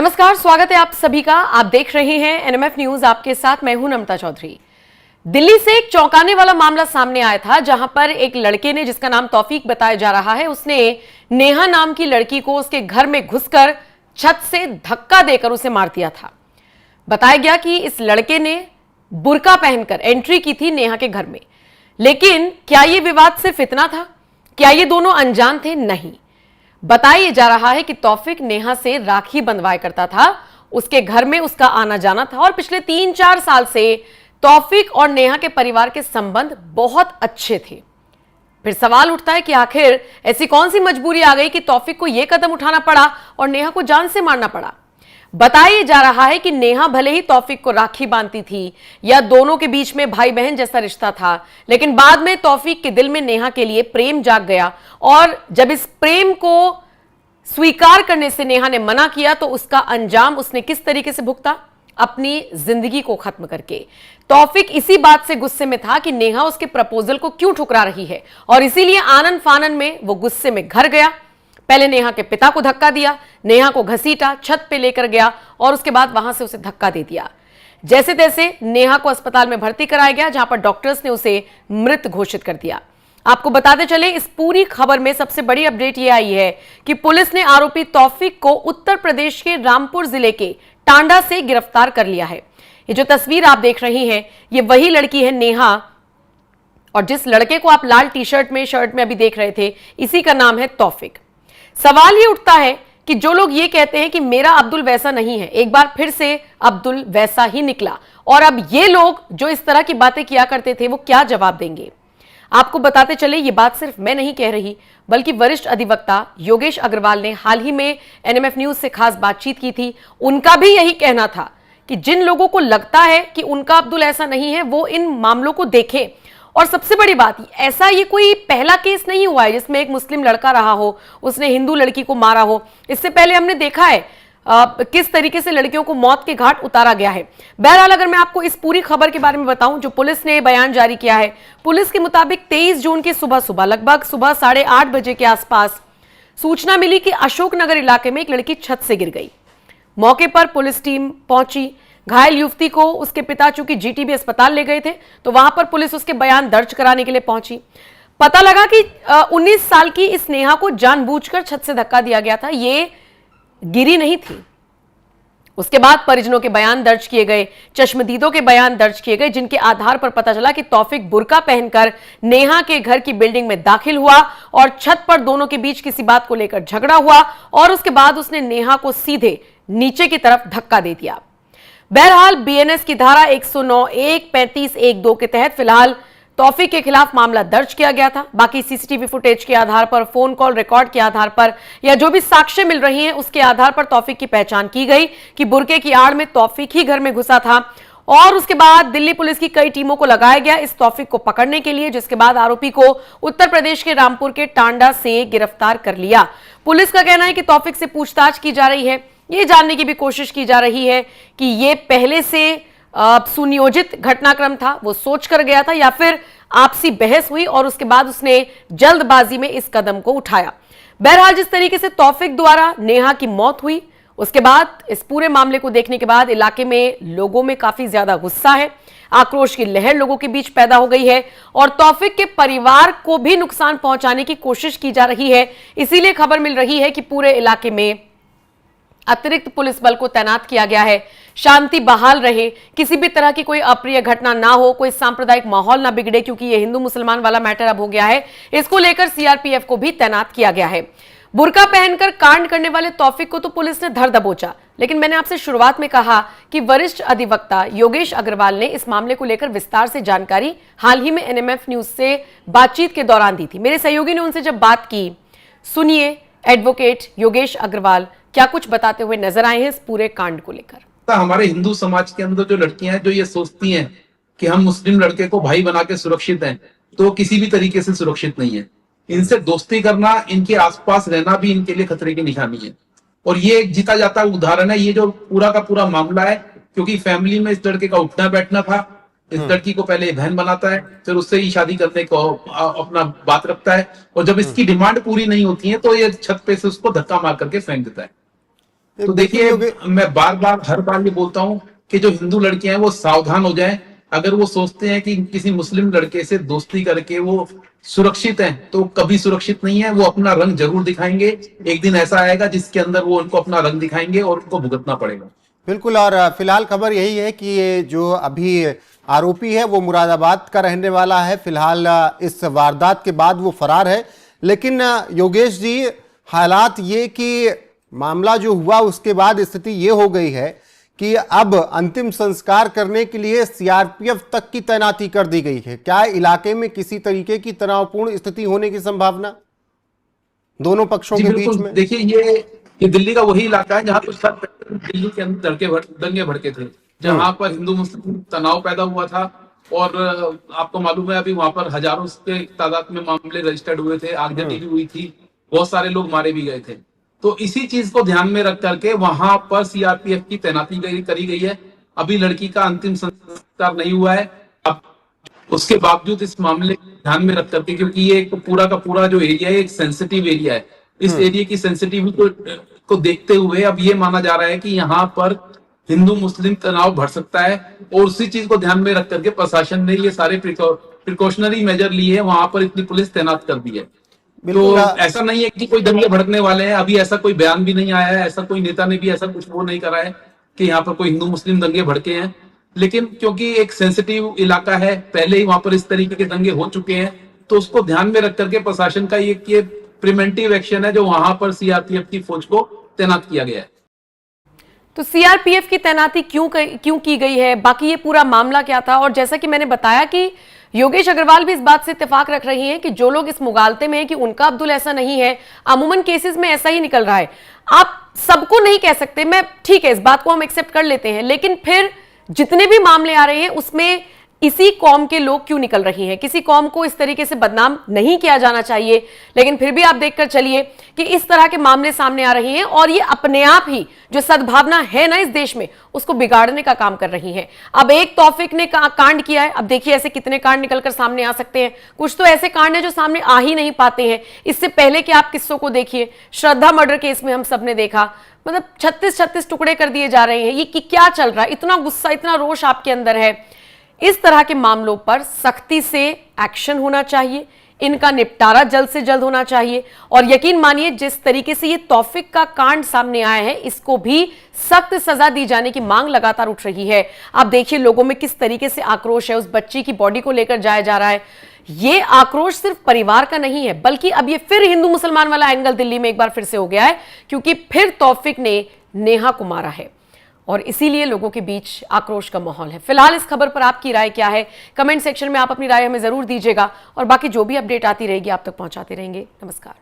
नमस्कार, स्वागत है आप सभी का। आप देख रहे हैं एनएमएफ न्यूज। आपके साथ मैं हूं नमता चौधरी। दिल्ली से एक चौंकाने वाला मामला सामने आया था, जहां पर एक लड़के ने, जिसका नाम तौफीक बताया जा रहा है, उसने नेहा नाम की लड़की को उसके घर में घुसकर छत से धक्का देकर उसे मार दिया था। बताया गया कि इस लड़के ने बुर्का पहनकर एंट्री की थी नेहा के घर में। लेकिन क्या यह विवाद सिर्फ इतना था? क्या ये दोनों अनजान थे? नहीं। बताया जा रहा है कि तौफीक नेहा से राखी बंधवाया करता था, उसके घर में उसका आना जाना था और पिछले 3-4 साल से तौफीक और नेहा के परिवार के संबंध बहुत अच्छे थे। फिर सवाल उठता है कि आखिर ऐसी कौन सी मजबूरी आ गई कि तौफीक को यह कदम उठाना पड़ा और नेहा को जान से मारना पड़ा। बताया जा रहा है कि नेहा भले ही तौफीक को राखी बांधती थी या दोनों के बीच में भाई बहन जैसा रिश्ता था, लेकिन बाद में तौफीक के दिल में नेहा के लिए प्रेम जाग गया और जब इस प्रेम को स्वीकार करने से नेहा ने मना किया तो उसका अंजाम उसने किस तरीके से भुगता? अपनी जिंदगी को खत्म करके। तौफीक इसी बात से गुस्से में था कि नेहा उसके प्रपोजल को क्यों ठुकरा रही है और इसीलिए आनन फानन में वो गुस्से में घर गया। पहले नेहा के पिता को धक्का दिया, नेहा को घसीटा, छत पे लेकर गया और उसके बाद वहां से उसे धक्का दे दिया। जैसे तैसे नेहा को अस्पताल में भर्ती कराया गया, जहां पर डॉक्टर्स ने उसे मृत घोषित कर दिया। आपको बताते चले, इस पूरी खबर में सबसे बड़ी अपडेट यह आई है कि पुलिस ने आरोपी तौफीक को उत्तर प्रदेश के रामपुर जिले के टांडा से गिरफ्तार कर लिया है। ये जो तस्वीर आप देख रही हैं, ये वही लड़की है नेहा, और जिस लड़के को आप लाल टी शर्ट में अभी देख रहे थे, इसी का नाम है तौफीक। सवाल ये उठता है कि जो लोग ये कहते हैं कि मेरा अब्दुल वैसा नहीं है, एक बार फिर से अब्दुल वैसा ही निकला, और अब ये लोग जो इस तरह की बातें किया करते थे वो क्या जवाब देंगे? आपको बताते चले, ये बात सिर्फ मैं नहीं कह रही, बल्कि वरिष्ठ अधिवक्ता योगेश अग्रवाल ने हाल ही में एनएमएफ न्यूज से खास बातचीत की थी। उनका भी यही कहना था कि जिन लोगों को लगता है कि उनका अब्दुल ऐसा नहीं है, वो इन मामलों को देखें। और सबसे बड़ी बात, ऐसा ये कोई पहला केस नहीं हुआ है जिसमें एक मुस्लिम लड़का रहा हो, उसने हिंदू लड़की को मारा हो। इससे पहले हमने देखा है किस तरीके से लड़कियों को मौत के घाट उतारा गया है। बहरहाल, अगर मैं आपको इस पूरी खबर के बारे में बताऊं, जो पुलिस ने बयान जारी किया है, पुलिस के मुताबिक 23 जून की सुबह लगभग सुबह 8:30 बजे के आसपास सूचना मिली कि अशोकनगर इलाके में एक लड़की छत से गिर गई। मौके पर पुलिस टीम पहुंची। घायल युवती को उसके पिता चूंकि जीटीबी अस्पताल ले गए थे, तो वहां पर पुलिस उसके बयान दर्ज कराने के लिए पहुंची। पता लगा कि 19 साल की इस नेहा को जानबूझकर छत से धक्का दिया गया था, ये गिरी नहीं थी। उसके बाद परिजनों के बयान दर्ज किए गए, चश्मदीदों के बयान दर्ज किए गए, जिनके आधार पर पता चला कि तौफीक बुर्का पहनकर नेहा के घर की बिल्डिंग में दाखिल हुआ और छत पर दोनों के बीच किसी बात को लेकर झगड़ा हुआ और उसके बाद उसने नेहा को सीधे नीचे की तरफ धक्का दे दिया। बहरहाल, बीएनएस की धारा 109(1), 35(1)(2) के तहत फिलहाल तौफीक के खिलाफ मामला दर्ज किया गया था। बाकी सीसीटीवी फुटेज के आधार पर, फोन कॉल रिकॉर्ड के आधार पर या जो भी साक्ष्य मिल रही हैं, उसके आधार पर तौफीक की पहचान की गई कि बुर्के की आड़ में तौफीक ही घर में घुसा था। और उसके बाद दिल्ली पुलिस की कई टीमों को लगाया गया इस तौफीक को पकड़ने के लिए, जिसके बाद आरोपी को उत्तर प्रदेश के रामपुर के टांडा से गिरफ्तार कर लिया। पुलिस का कहना है कि तौफीक से पूछताछ की जा रही है, ये जानने की भी कोशिश की जा रही है कि ये पहले से सुनियोजित घटनाक्रम था, वो सोच कर गया था, या फिर आपसी बहस हुई और उसके बाद उसने जल्दबाजी में इस कदम को उठाया। बहरहाल, जिस तरीके से तौफीक द्वारा नेहा की मौत हुई, उसके बाद इस पूरे मामले को देखने के बाद इलाके में लोगों में काफी ज्यादा गुस्सा है, आक्रोश की लहर लोगों के बीच पैदा हो गई है और तौफीक के परिवार को भी नुकसान पहुंचाने की कोशिश की जा रही है। इसीलिए खबर मिल रही है कि पूरे इलाके में अतिरिक्त पुलिस बल को तैनात किया गया है, शांति बहाल रहे, किसी भी तरह की कोई अप्रिय घटना ना हो, कोई सांप्रदायिक माहौल ना बिगड़े, क्योंकि ये हिंदू मुसलमान वाला मैटर अब हो गया है। इसको लेकर सीआरपीएफ को भी तैनात किया गया है। बुर्का पहनकर कांड करने वाले तौफीक को तो पुलिस ने धर दबोचा, लेकिन मैंने आपसे शुरुआत में कहा कि वरिष्ठ अधिवक्ता योगेश अग्रवाल ने इस मामले को लेकर विस्तार से जानकारी हाल ही में एनएमएफ न्यूज से बातचीत के दौरान दी थी। मेरे सहयोगी ने उनसे जब बात की, सुनिए एडवोकेट योगेश अग्रवाल क्या कुछ बताते हुए नजर आए हैं इस पूरे कांड को लेकर। हमारे हिंदू समाज के अंदर जो लड़कियां हैं जो ये सोचती हैं कि हम मुस्लिम लड़के को भाई बना के सुरक्षित हैं, तो किसी भी तरीके से सुरक्षित नहीं है। इनसे दोस्ती करना, इनके आसपास रहना भी इनके लिए खतरे की निशानी है। और ये एक जीता जाता उदाहरण है ये जो पूरा का पूरा मामला है, क्योंकि फैमिली में इस लड़के का उठना बैठना था। इस लड़की को पहले बहन बनाता है, फिर उससे ही शादी करने को अपना बात रखता है, और जब इसकी डिमांड पूरी नहीं होती है तो ये छत पे से उसको धक्का मार करके फेंक देता है। तो देखिए, मैं बार बार हर बार ये बोलता हूँ कि जो हिंदू लड़कियां हैं वो सावधान हो जाएं। अगर वो सोचते हैं कि किसी मुस्लिम लड़के से दोस्ती करके वो सुरक्षित हैं, तो कभी सुरक्षित नहीं है। वो अपना रंग जरूर दिखाएंगे। एक दिन ऐसा आएगा जिसके अंदर वो उनको अपना रंग दिखाएंगे और उनको भुगतना पड़ेगा। बिल्कुल। और फिलहाल खबर यही है कि ये जो अभी आरोपी है वो मुरादाबाद का रहने वाला है। फिलहाल इस वारदात के बाद वो फरार है। लेकिन योगेश जी, हालात ये कि मामला जो हुआ उसके बाद स्थिति ये हो गई है कि अब अंतिम संस्कार करने के लिए सीआरपीएफ तक की तैनाती कर दी गई है। क्या इलाके में किसी तरीके की तनावपूर्ण स्थिति होने की संभावना दोनों पक्षों के बीच में? देखिए, ये दिल्ली का वही इलाका है जहां कुछ साल पहले दिल्ली के अंदर दंगे भड़के थे, जहां पर हिंदू मुस्लिम तनाव पैदा हुआ था। और आपको मालूम है, अभी वहां पर हजारों के तादाद में मामले रजिस्टर्ड हुए थे, आगजनी भी हुई थी, बहुत सारे लोग मारे भी गए थे। तो इसी चीज को ध्यान में रख करके वहां पर सीआरपीएफ की तैनाती करी गई है। अभी लड़की का अंतिम संस्कार नहीं हुआ है। अब उसके बावजूद इस मामले को ध्यान में रख करके, क्योंकि ये पूरा का पूरा जो एरिया है एक सेंसिटिव एरिया है, इस एरिया की सेंसिटिविटी को देखते हुए अब ये माना जा रहा है कि यहाँ पर हिंदू मुस्लिम तनाव बढ़ सकता है। और उसी चीज को ध्यान में रख करके प्रशासन ने ये सारे प्रिकॉशनरी मेजर लिए हैं, वहां पर इतनी पुलिस तैनात कर दी है। तो ऐसा नहीं है कि कोई दंगे भड़कने वाले हैं। अभी ऐसा कोई बयान भी नहीं आया है, ऐसा कोई नेता ने भी ऐसा कुछ वो नहीं करा है कि यहाँ पर कोई हिंदू मुस्लिम दंगे भड़के हैं। लेकिन क्योंकि एक सेंसिटिव इलाका है, पहले ही वहां पर इस तरीके के दंगे हो चुके हैं, तो उसको ध्यान में रख करके प्रशासन का ये प्रिवेंटिव एक्शन है जो वहां पर सीआरपीएफ की फौज को तैनात किया गया है। तो सीआरपीएफ की तैनाती क्यों की गई है, बाकी ये पूरा मामला क्या था? और जैसा कि मैंने बताया कि योगेश अग्रवाल भी इस बात से इत्तेफाक रख रही हैं कि जो लोग इस मुगालते में हैं कि उनका अब्दुल ऐसा नहीं है, अमूमन केसेस में ऐसा ही निकल रहा है। आप सबको नहीं कह सकते, मैं ठीक है, इस बात को हम एक्सेप्ट कर लेते हैं, लेकिन फिर जितने भी मामले आ रहे हैं उसमें इसी कौम के लोग क्यों निकल रही हैं? किसी कौम को इस तरीके से बदनाम नहीं किया जाना चाहिए, लेकिन फिर भी आप देखकर चलिए कि इस तरह के मामले सामने आ रहे हैं और ये अपने आप ही जो सद्भावना है ना इस देश में, उसको बिगाड़ने का काम कर रही हैं। अब एक तौफीक ने कांड किया है, अब देखिए ऐसे कितने कांड निकलकर सामने आ सकते हैं। कुछ तो ऐसे कांड हैं जो सामने आ ही नहीं पाते हैं। इससे पहले के आप किस्सों को देखिए, श्रद्धा मर्डर केस में हम सबने देखा, मतलब 36 टुकड़े कर दिए जा रहे हैं। ये क्या चल रहा है? इतना गुस्सा, इतना रोष आपके अंदर है। इस तरह के मामलों पर सख्ती से एक्शन होना चाहिए, इनका निपटारा जल्द से जल्द होना चाहिए। और यकीन मानिए, जिस तरीके से ये तौफीक का कांड सामने आया है, इसको भी सख्त सजा दी जाने की मांग लगातार उठ रही है। आप देखिए लोगों में किस तरीके से आक्रोश है, उस बच्ची की बॉडी को लेकर जाया जा रहा है। ये आक्रोश सिर्फ परिवार का नहीं है, बल्कि अब ये फिर हिंदू मुसलमान वाला एंगल दिल्ली में एक बार फिर से हो गया है, क्योंकि फिर तौफीक ने नेहा को मारा है और इसीलिए लोगों के बीच आक्रोश का माहौल है। फिलहाल इस खबर पर आपकी राय क्या है? कमेंट सेक्शन में आप अपनी राय हमें जरूर दीजिएगा और बाकी जो भी अपडेट आती रहेगी आप तक पहुंचाते रहेंगे। नमस्कार।